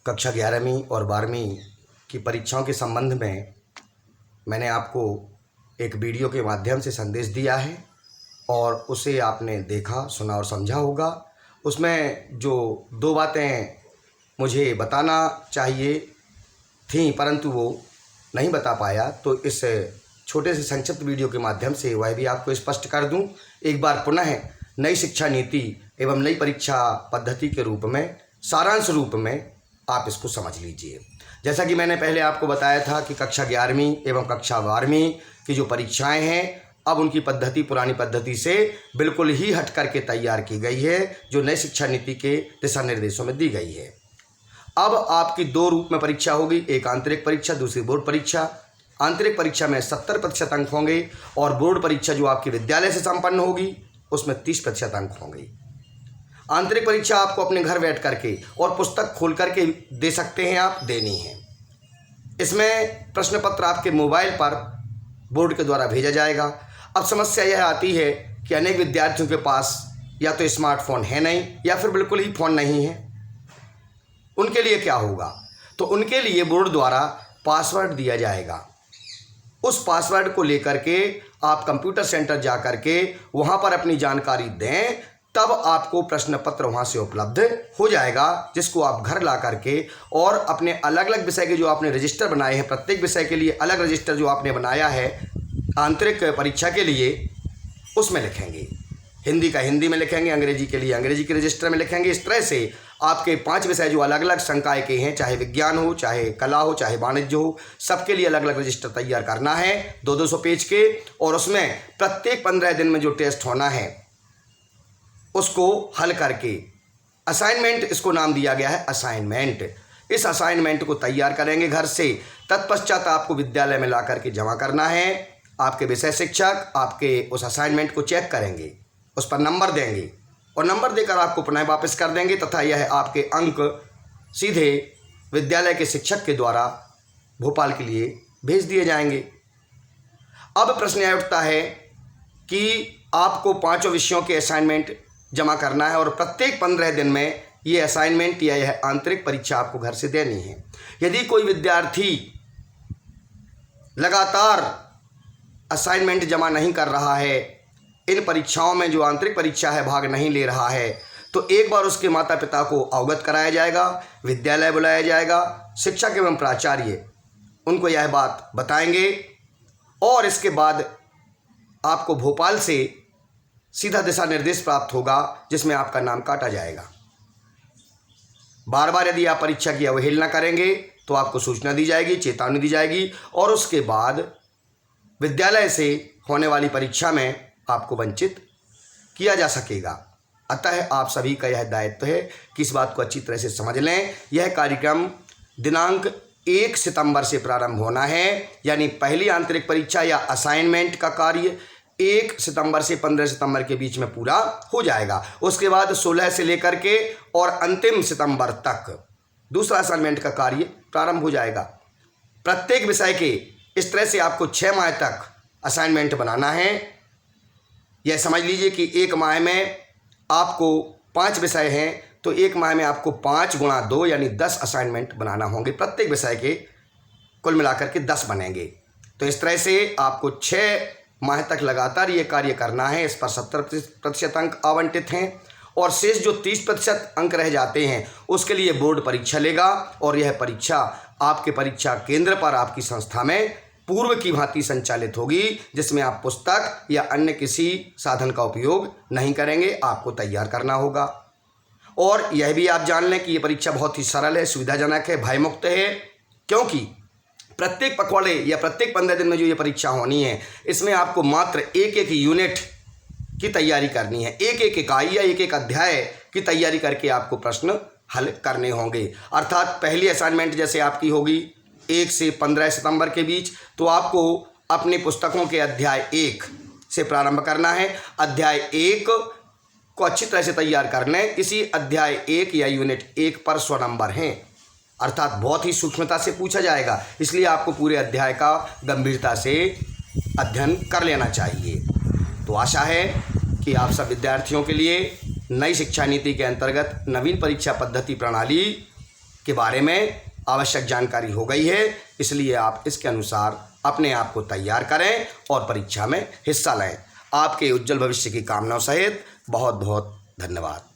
कक्षा 11वीं और 12वीं की परीक्षाओं के संबंध में मैंने आपको एक वीडियो के माध्यम से संदेश दिया है और उसे आपने देखा, सुना और समझा होगा। उसमें जो दो बातें मुझे बताना चाहिए थीं परंतु वो नहीं बता पाया, तो इस छोटे से संक्षिप्त वीडियो के माध्यम से वह भी आपको स्पष्ट कर दूं। एक बार पुनः नई शिक्षा नीति एवं नई परीक्षा पद्धति के रूप में, सारांश रूप में आप इसको समझ लीजिए। जैसा कि मैंने पहले आपको बताया था कि कक्षा 11वीं एवं कक्षा 12वीं की जो परीक्षाएं हैं, अब उनकी पद्धति पुरानी पद्धति से बिल्कुल ही हट करके तैयार की गई है, जो नई शिक्षा नीति के दिशा निर्देशों में दी गई है। अब आपकी दो रूप में परीक्षा होगी, एक आंतरिक परीक्षा, दूसरी बोर्ड परीक्षा। आंतरिक परीक्षा में 70% अंक होंगे और बोर्ड परीक्षा जो आपके विद्यालय से संपन्न होगी उसमें 30% अंक होंगे। आंतरिक परीक्षा आपको अपने घर बैठ करके और पुस्तक खोल करके दे सकते हैं, आप देनी है। इसमें प्रश्न पत्र आपके मोबाइल पर बोर्ड के द्वारा भेजा जाएगा। अब समस्या यह आती है कि अनेक विद्यार्थियों के पास या तो स्मार्टफोन है नहीं या फिर बिल्कुल ही फ़ोन नहीं है। उनके लिए क्या होगा? तो उनके लिए बोर्ड द्वारा पासवर्ड दिया जाएगा। उस पासवर्ड को लेकर के आप कंप्यूटर सेंटर जा कर के वहाँ पर अपनी जानकारी दें, तब आपको प्रश्न पत्र वहाँ से उपलब्ध हो जाएगा, जिसको आप घर ला करके और अपने अलग अलग विषय के जो आपने रजिस्टर बनाए हैं, प्रत्येक विषय के लिए अलग रजिस्टर जो आपने बनाया है आंतरिक परीक्षा के लिए, उसमें लिखेंगे। हिंदी का हिंदी में लिखेंगे, अंग्रेजी के लिए अंग्रेजी के रजिस्टर में लिखेंगे। इस तरह से आपके 5 विषय जो अलग अलग संकाय के हैं, चाहे विज्ञान हो, चाहे कला हो, चाहे वाणिज्य हो, सबके लिए अलग अलग रजिस्टर तैयार करना है 200-200 पेज के। और उसमें प्रत्येक 15 दिन में जो टेस्ट होना है उसको हल करके, असाइनमेंट इसको नाम दिया गया है असाइनमेंट, इस असाइनमेंट को तैयार करेंगे घर से। तत्पश्चात आपको विद्यालय में ला करके जमा करना है। आपके विषय शिक्षक आपके उस असाइनमेंट को चेक करेंगे, उस पर नंबर देंगे और नंबर देकर आपको पुनः वापस कर देंगे तथा यह आपके अंक सीधे विद्यालय के शिक्षक के द्वारा भोपाल के लिए भेज दिए जाएंगे। अब प्रश्न यह उठता है कि आपको 5 विषयों के असाइनमेंट जमा करना है और प्रत्येक 15 दिन में ये असाइनमेंट या यह आंतरिक परीक्षा आपको घर से देनी है। यदि कोई विद्यार्थी लगातार असाइनमेंट जमा नहीं कर रहा है, इन परीक्षाओं में जो आंतरिक परीक्षा है भाग नहीं ले रहा है, तो एक बार उसके माता पिता को अवगत कराया जाएगा, विद्यालय बुलाया जाएगा, शिक्षक एवं प्राचार्य उनको यह बात बताएंगे और इसके बाद आपको भोपाल से सीधा दिशा निर्देश प्राप्त होगा जिसमें आपका नाम काटा जाएगा। बार बार यदि आप परीक्षा की अवहेलना करेंगे तो आपको सूचना दी जाएगी, चेतावनी दी जाएगी और उसके बाद विद्यालय से होने वाली परीक्षा में आपको वंचित किया जा सकेगा। अतः आप सभी का यह दायित्व है कि इस बात को अच्छी तरह से समझ लें। यह कार्यक्रम दिनांक 1 सितंबर से प्रारंभ होना है, यानी पहली आंतरिक परीक्षा या असाइनमेंट का कार्य 1 सितंबर से 15 सितंबर के बीच में पूरा हो जाएगा। उसके बाद 16 से लेकर के और अंतिम सितंबर तक दूसरा असाइनमेंट का कार्य प्रारंभ हो जाएगा। प्रत्येक विषय के इस तरह से आपको 6 माह तक असाइनमेंट बनाना है। यह समझ लीजिए कि 1 माह में आपको 5 विषय हैं, तो 1 माह में आपको 5 गुणा 2 यानी 10 असाइनमेंट बनाना होंगे। प्रत्येक विषय के कुल मिलाकर के 10 बनेंगे। तो इस तरह से आपको 6 माह तक लगातार ये कार्य करना है। इस पर 70% अंक आवंटित हैं और शेष जो 30% अंक रह जाते हैं उसके लिए बोर्ड परीक्षा लेगा और यह परीक्षा आपके परीक्षा केंद्र पर आपकी संस्था में पूर्व की भांति संचालित होगी, जिसमें आप पुस्तक या अन्य किसी साधन का उपयोग नहीं करेंगे, आपको तैयार करना होगा। और यह भी आप जान लें कि ये परीक्षा बहुत ही सरल है, सुविधाजनक है, भयमुक्त है, क्योंकि प्रत्येक पखवाड़े या प्रत्येक 15 दिन में जो ये परीक्षा होनी है इसमें आपको मात्र एक यूनिट की तैयारी करनी है। एक इकाई या एक अध्याय की तैयारी करके आपको प्रश्न हल करने होंगे। अर्थात पहली असाइनमेंट जैसे आपकी होगी 1 से 15 सितंबर के बीच, तो आपको अपनी पुस्तकों के अध्याय 1 से प्रारंभ करना है। अध्याय 1 को अच्छी तरह से तैयार कर लें। किसी अध्याय 1 या यूनिट 1 पर 100 नंबर हैं, अर्थात बहुत ही सूक्ष्मता से पूछा जाएगा, इसलिए आपको पूरे अध्याय का गंभीरता से अध्ययन कर लेना चाहिए। तो आशा है कि आप सब विद्यार्थियों के लिए नई शिक्षा नीति के अंतर्गत नवीन परीक्षा पद्धति प्रणाली के बारे में आवश्यक जानकारी हो गई है, इसलिए आप इसके अनुसार अपने आप को तैयार करें और परीक्षा में हिस्सा लें। आपके उज्जवल भविष्य की कामनाओं सहित बहुत बहुत धन्यवाद।